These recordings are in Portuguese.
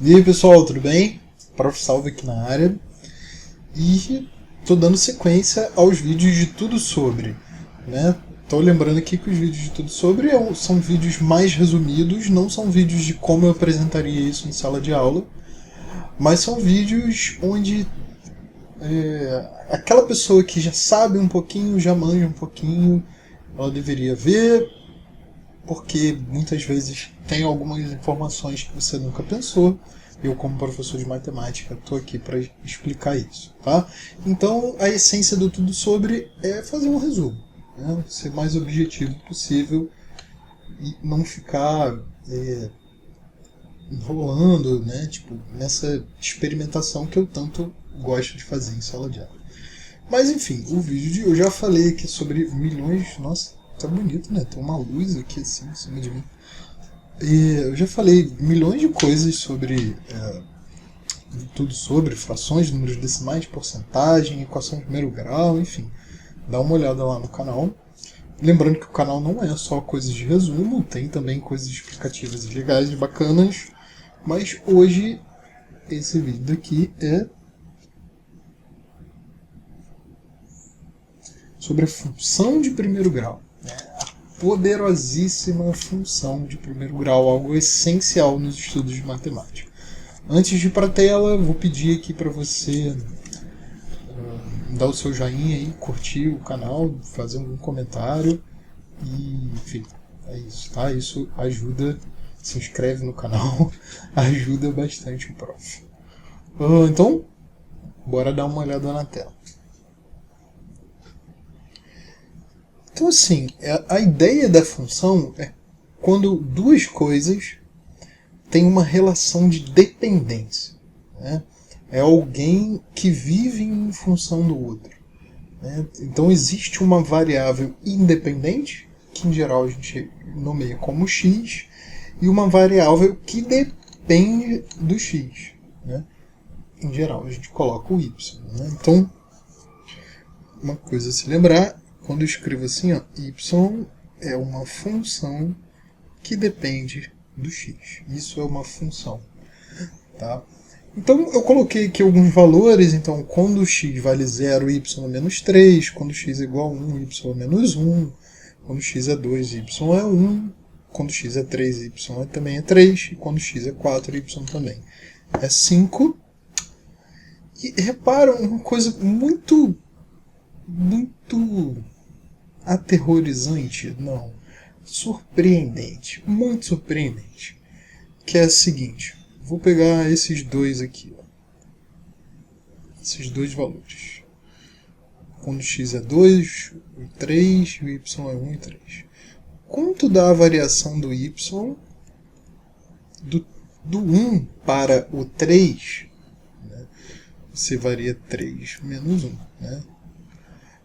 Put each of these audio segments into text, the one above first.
E aí pessoal, tudo bem? Prof. Salve aqui na área. E tô dando sequência aos vídeos de tudo sobre, né? Tô lembrando aqui que os vídeos de tudo sobre são vídeos mais resumidos, não são vídeos de como eu apresentaria isso em sala de aula, mas são vídeos onde aquela pessoa que já sabe um pouquinho, já manja um pouquinho, ela deveria ver, porque muitas vezes tem algumas informações que você nunca pensou. Eu, como professor de matemática, estou aqui para explicar isso, tá? Então, a essência do tudo sobre é fazer um resumo, né? Ser mais objetivo possível e não ficar enrolando, né? Tipo, nessa experimentação que eu tanto gosto de fazer em sala de aula. Mas enfim, o vídeo de eu já falei aqui sobre milhões. Nossa, tá bonito, né? Tem uma luz aqui assim em cima de mim. E eu já falei milhões de coisas sobre tudo sobre frações, números decimais, porcentagem, equação de primeiro grau, enfim. Dá uma olhada lá no canal. Lembrando que o canal não é só coisas de resumo, tem também coisas explicativas e legais e bacanas. Mas hoje esse vídeo aqui é sobre a função de primeiro grau. A poderosíssima função de primeiro grau, algo essencial nos estudos de matemática. Antes de ir para a tela, vou pedir aqui para você dar o seu joinha aí, curtir o canal, fazer algum comentário e, enfim, é isso, tá? Isso ajuda, se inscreve no canal, ajuda bastante o prof. Então, bora dar uma olhada na tela. Então, assim, a ideia da função é quando duas coisas têm uma relação de dependência, né? É alguém que vive em função do outro, né? Então existe uma variável independente, que em geral a gente nomeia como x, e uma variável que depende do x, né? Em geral a gente coloca o y, né? Então, uma coisa a se lembrar, quando eu escrevo assim, ó, y é uma função que depende do x. Isso é uma função, tá? Então eu coloquei aqui alguns valores. Então, quando x vale 0, y é menos 3. Quando x é igual a 1, y é menos 1. Quando x é 2, y é 1. Quando x é 3, y também é 3. E quando x é 4, y também é 5. E repara uma coisa muito aterrorizante, não, surpreendente, muito surpreendente, que é a seguinte. Vou pegar esses dois aqui, ó. Esses dois valores. Quando x é 2, e 3, e o y é 1 e 3. Quanto dá a variação do y do 1 para o 3? Né? Você varia 3 menos 1. Né?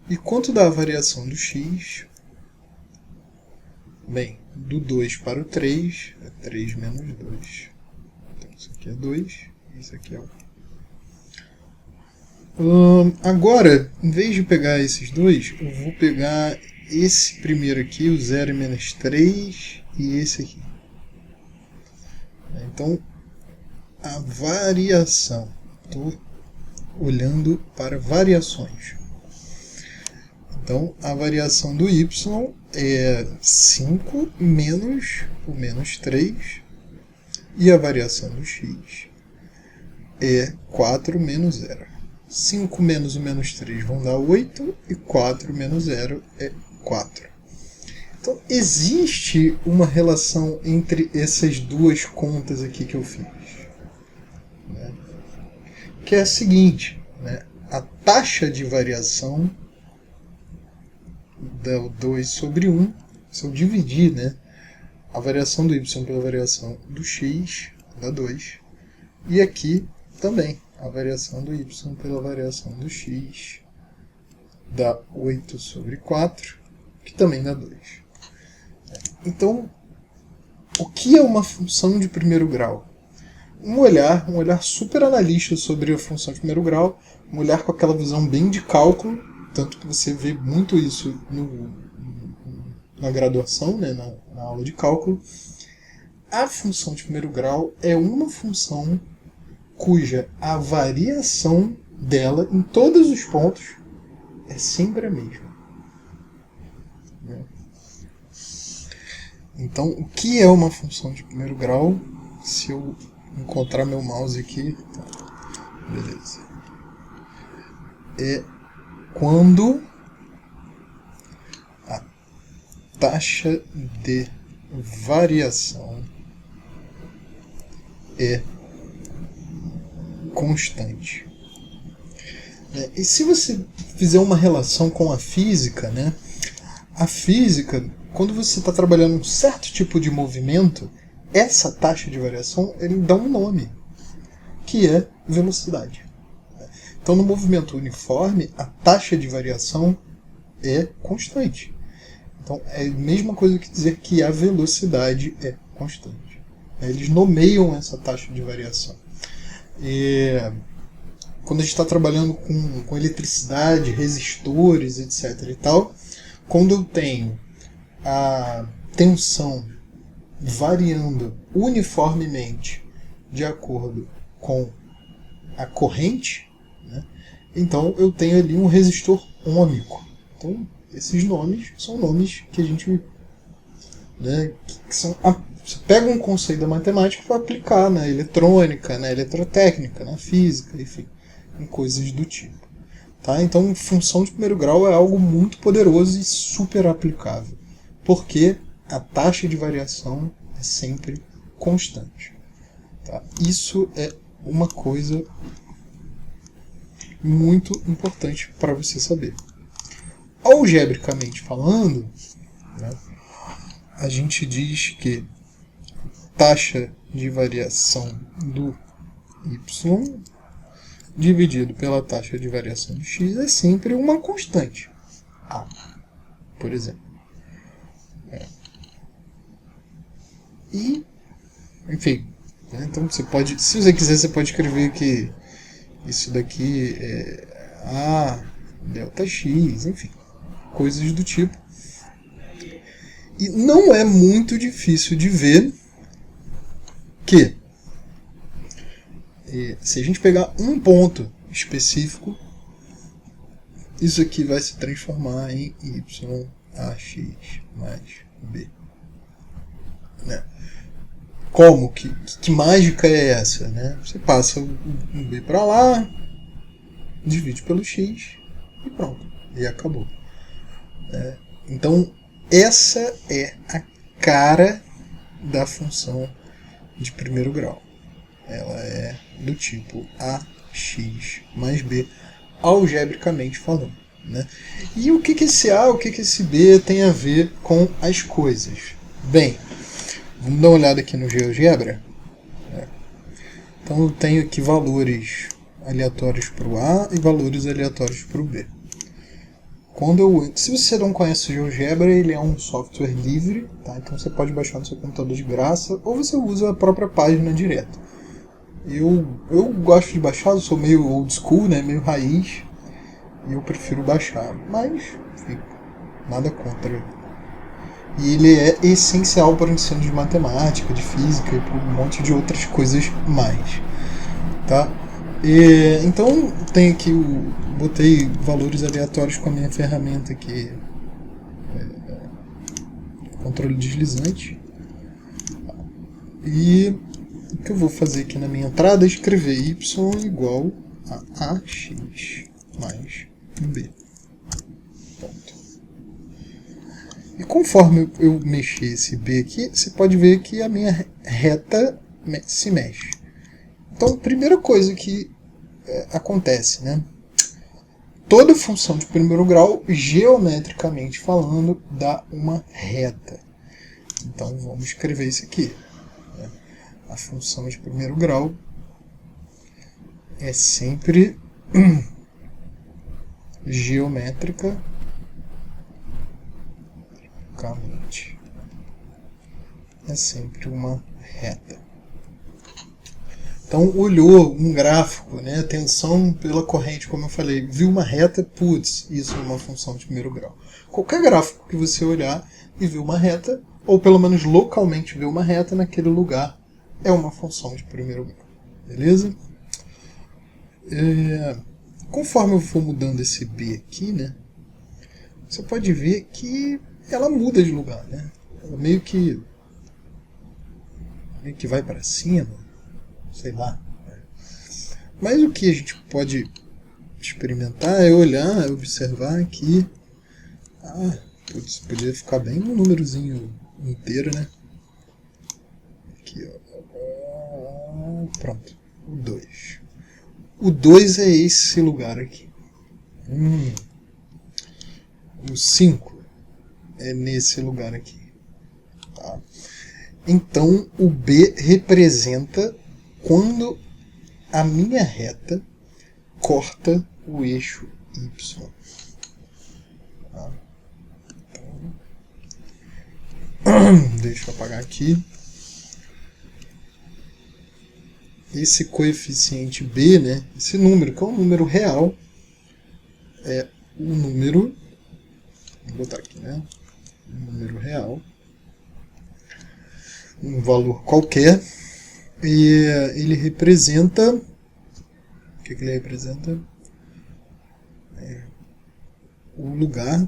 E quanto dá a variação do x? Bem, do 2 para o 3 é 3 menos 2. Então isso aqui é 2 e isso aqui é 1. Agora, em vez de pegar esses dois, eu vou pegar esse primeiro aqui, o 0 e menos 3, e esse aqui. Então, a variação. Estou olhando para variações. Então, a variação do y é 5 menos o menos 3. E a variação do x é 4 menos 0. 5 menos o menos 3 vão dar 8. E 4 menos 0 é 4. Então, existe uma relação entre essas duas contas aqui que eu fiz. Né? Que é a seguinte. Né? A taxa de variação dá 2 sobre 1, se eu dividir, né, a variação do y pela variação do x, dá 2. E aqui também, a variação do y pela variação do x dá 8 sobre 4, que também dá 2. Então, o que é uma função de primeiro grau? Um olhar super analista sobre a função de primeiro grau, um olhar com aquela visão bem de cálculo, tanto que você vê muito isso na graduação, né, na aula de cálculo, a função de primeiro grau é uma função cuja a variação dela em todos os pontos é sempre a mesma. Então, o que é uma função de primeiro grau? Se eu encontrar meu mouse aqui, tá, beleza. É quando a taxa de variação é constante. E se você fizer uma relação com a física, né? A física, quando você está trabalhando um certo tipo de movimento, essa taxa de variação ele dá um nome, que é velocidade. Então, no movimento uniforme, a taxa de variação é constante. Então, é a mesma coisa que dizer que a velocidade é constante. Eles nomeiam essa taxa de variação. Quando a gente está trabalhando com eletricidade, resistores, etc. e tal, quando eu tenho a tensão variando uniformemente de acordo com a corrente, né, então eu tenho ali um resistor ômico. Então, esses nomes são nomes que a gente... Né, que são, você pega um conceito da matemática para aplicar na eletrônica, na eletrotécnica, na física, enfim, em coisas do tipo. Tá? Então, função de primeiro grau é algo muito poderoso e super aplicável, porque a taxa de variação é sempre constante. Tá? Isso é uma coisa muito importante para você saber. Algebricamente falando, né, a gente diz que taxa de variação do y dividido pela taxa de variação de x é sempre uma constante. A, por exemplo. E, enfim, né, então você pode, se você quiser, você pode escrever que isso daqui é A delta x, enfim, coisas do tipo. E não é muito difícil de ver que, se a gente pegar um ponto específico, isso aqui vai se transformar em y(ax mais b). Né? Como? Que mágica é essa? Né? Você passa um b para lá, divide pelo x e pronto. E acabou. Então, essa é a cara da função de primeiro grau. Ela é do tipo ax mais b, algebricamente falando. Né? E o que esse a, o que esse b tem a ver com as coisas? Bem, vamos dar uma olhada aqui no GeoGebra. Então eu tenho aqui valores aleatórios para o a e valores aleatórios para o b. Se você não conhece o GeoGebra, ele é um software livre, tá? Então você pode baixar no seu computador de graça, ou você usa a própria página direto. Eu gosto de baixar, eu sou meio old school, né? Meio raiz, e eu prefiro baixar, mas enfim, nada contra. E ele é essencial para o ensino de matemática, de física e para um monte de outras coisas mais. Tá? Então tem aqui botei valores aleatórios com a minha ferramenta aqui, controle deslizante. E o que eu vou fazer aqui na minha entrada é escrever y igual a ax mais b. Ponto. E conforme eu mexer esse b aqui, você pode ver que a minha reta se mexe. Então, primeira coisa que acontece, né? Toda função de primeiro grau, geometricamente falando, dá uma reta. Então, vamos escrever isso aqui. Né? A função de primeiro grau é sempre geométrica. É sempre uma reta. Então, olhou um gráfico, né, tensão pela corrente, como eu falei, viu uma reta, putz, isso é uma função de primeiro grau. Qualquer gráfico que você olhar e ver uma reta, ou pelo menos localmente ver uma reta naquele lugar, é uma função de primeiro grau. Beleza? Conforme eu for mudando esse B aqui, né, você pode ver que ela muda de lugar, né? Ela meio que vai para cima, sei lá. Mas o que a gente pode experimentar é olhar, é observar aqui. Putz, podia ficar bem um númerozinho inteiro, né? Aqui, ó. Pronto, o 2. O 2 é esse lugar aqui. O 5 é nesse lugar aqui. Tá? Então, o B representa quando a minha reta corta o eixo Y. Tá? Então, deixa eu apagar aqui. Esse coeficiente B, né, esse número, que é um número real, é o número, vou botar aqui, né, um número real, um valor qualquer, e ele representa, o que ele representa? O lugar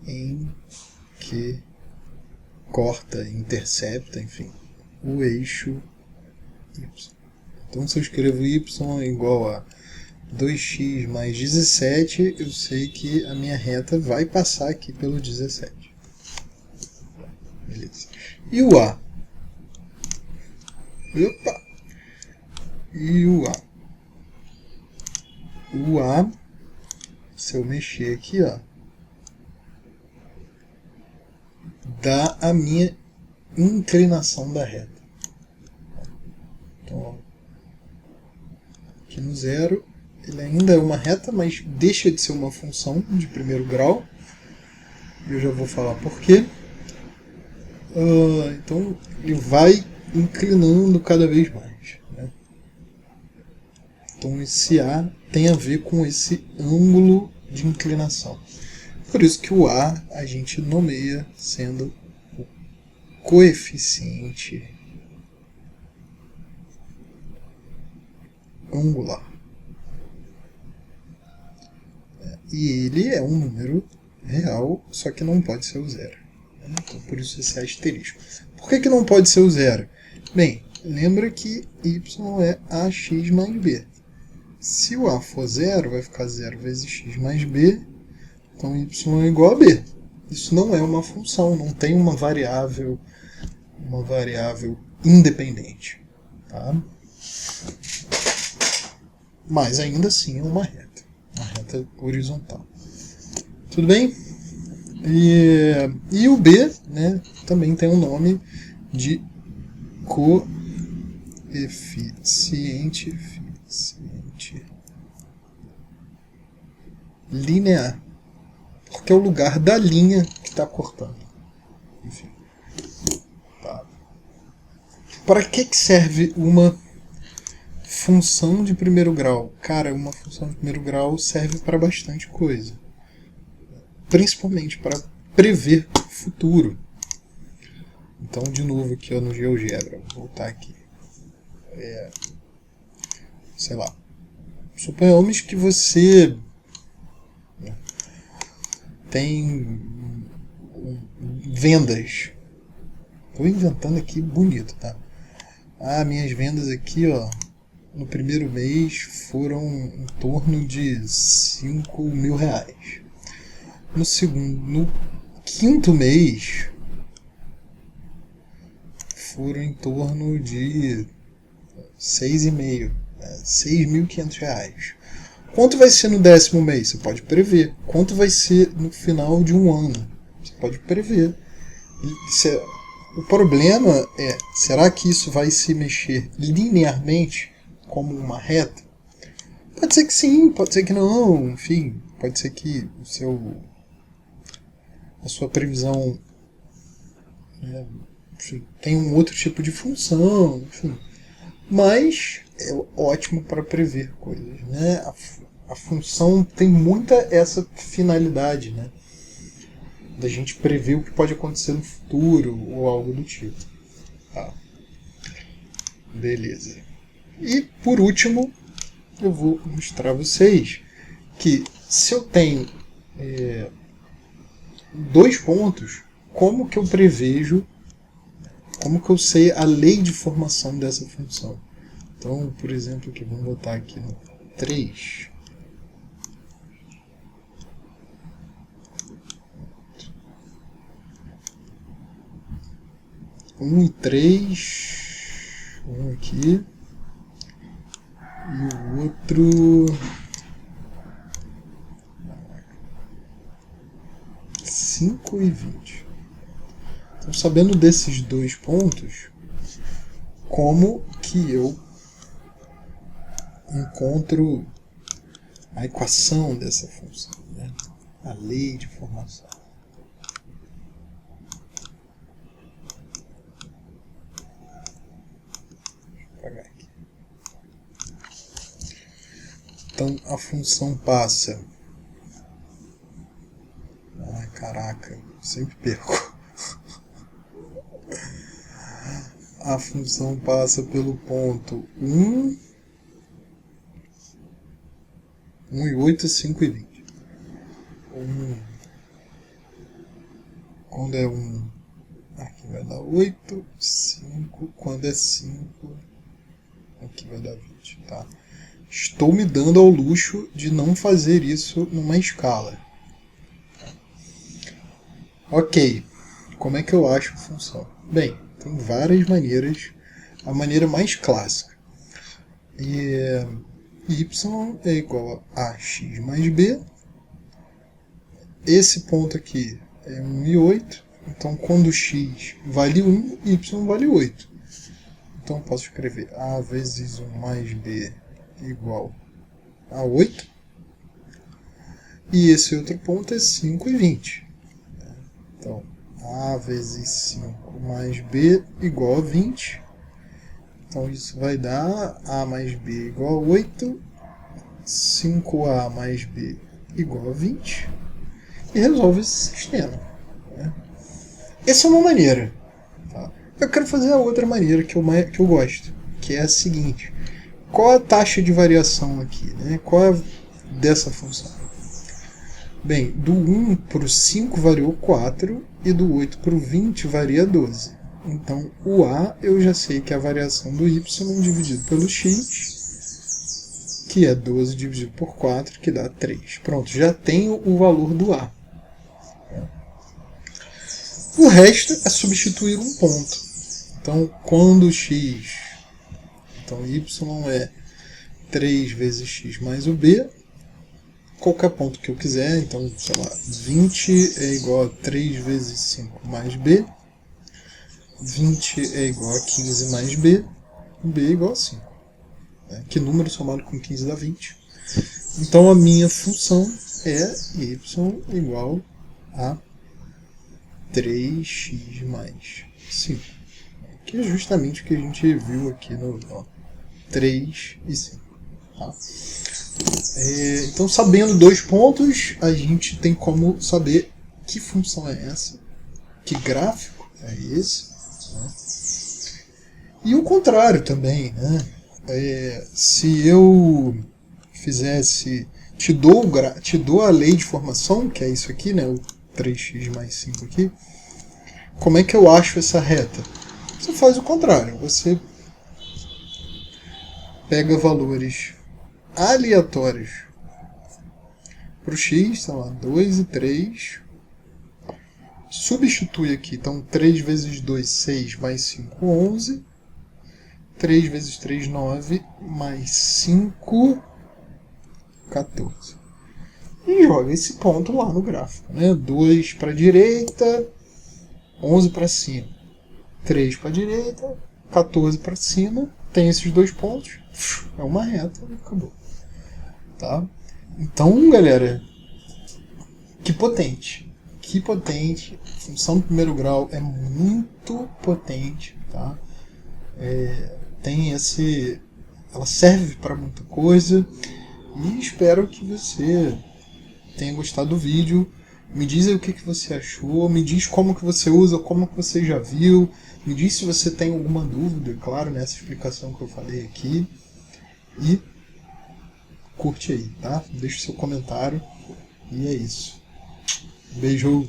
em que corta, intercepta, enfim, o eixo Y. Então, se eu escrevo Y é igual a 2x mais 17, eu sei que a minha reta vai passar aqui pelo 17. Beleza. E o A? Opa! E o A? O A, se eu mexer aqui, ó, dá a minha inclinação da reta. Então, ó, aqui no 0, ele ainda é uma reta, mas deixa de ser uma função de primeiro grau. Eu já vou falar por quê. Então, ele vai inclinando cada vez mais, né? Então, esse A tem a ver com esse ângulo de inclinação. Por isso que o A a gente nomeia sendo o coeficiente angular. E ele é um número real, só que não pode ser o 0. Então, por isso esse asterisco. Por que não pode ser o 0? Bem, lembra que y é ax mais b. Se o a for 0, vai ficar 0 vezes x mais b. Então y é igual a b. Isso não é uma função, não tem uma variável independente. Tá? Mas ainda assim é uma reta horizontal. Tudo bem? E o B, né, também tem um nome de coeficiente linear, porque é o lugar da linha que está cortando. Enfim. Tá. Para que serve uma função de primeiro grau? Cara, uma função de primeiro grau serve para bastante coisa. Principalmente para prever o futuro. Então, de novo aqui no GeoGebra, vou voltar aqui. Sei lá. Suponhamos que você tem vendas. Estou inventando aqui bonito, tá? Minhas vendas aqui, ó, no primeiro mês foram em torno de R$5.000. No quinto mês foram em torno de R$6.500. Quanto vai ser no 10º mês? Você pode prever. Quanto vai ser no final de um ano? Você pode prever. O problema é, será que isso vai se mexer linearmente como uma reta? Pode ser que sim, pode ser que não, enfim, pode ser que a sua previsão tem um outro tipo de função, enfim. Mas é ótimo para prever coisas, né? A função tem muita essa finalidade, né? Da gente prever o que pode acontecer no futuro ou algo do tipo. Tá. Beleza. E por último, eu vou mostrar a vocês que se eu tenho 2 pontos, como que eu prevejo, como que eu sei a lei de formação dessa função. Então, por exemplo, aqui, vamos botar aqui no 3. Um e 3, um aqui, e o outro 5 e 20. Então, sabendo desses 2 pontos, como que eu encontro a equação dessa função, né? A lei de formação. Então a função passa. Ai, caraca, sempre perco. A função passa pelo ponto 1, 1 e 8, 5 e 20. 1, quando é 1, aqui vai dar 8, 5, quando é 5, aqui vai dar 20, tá? Estou me dando ao luxo de não fazer isso numa escala. Ok, como é que eu acho a função? Bem, tem várias maneiras. A maneira mais clássica é y é igual a x mais b. Esse ponto aqui é 1 e 8. Então, quando x vale 1, y vale 8. Então, eu posso escrever a vezes 1 mais b igual a 8. E esse outro ponto é 5 e 20. Então, a vezes 5 mais b igual a 20. Então, isso vai dar a mais b igual a 8. 5a mais b igual a 20. E resolve esse sistema. Né? Essa é uma maneira. Tá? Eu quero fazer a outra maneira que eu gosto, que é a seguinte. Qual a taxa de variação aqui? Né? Qual é dessa função? Bem, do 1 para o 5 variou 4 e do 8 para o 20 varia 12. Então, o A eu já sei que é a variação do y dividido pelo x, que é 12 dividido por 4, que dá 3. Pronto, já tenho o valor do A. O resto é substituir um ponto. Então, quando x... Então, y é 3 vezes x mais o b. Qualquer ponto que eu quiser. Então, sei lá, 20 é igual a 3 vezes 5 mais b. 20 é igual a 15 mais b. B é igual a 5. Que número somado com 15 dá 20. Então, a minha função é y igual a 3x mais 5. Que é justamente o que a gente viu aqui no 3 e 5. Tá? Então, sabendo 2 pontos, a gente tem como saber que função é essa, que gráfico é esse. Né? E o contrário também. Né? Se eu fizesse... Te dou a lei de formação, que é isso aqui, né? O 3x mais 5 aqui. Como é que eu acho essa reta? Você faz o contrário. Você pega valores aleatórios para o x, sei lá, 2 e 3. Substitui aqui. Então, 3 vezes 2, 6, mais 5, 11. 3 vezes 3, 9, mais 5, 14. E joga esse ponto lá no gráfico. Né? 2 para a direita, 11 para cima. 3 para a direita, 14 para cima. Tem esses 2 pontos. É uma reta e acabou. Tá? Então, galera, que potente. Que potente. A função do primeiro grau é muito potente. Tá? Tem esse... Ela serve para muita coisa. E espero que você tenha gostado do vídeo. Me diz aí o que você achou, me diz como que você usa, como que você já viu, me diz se você tem alguma dúvida, claro, nessa explicação que eu falei aqui. E curte aí, tá? Deixa o seu comentário. E é isso. Beijo!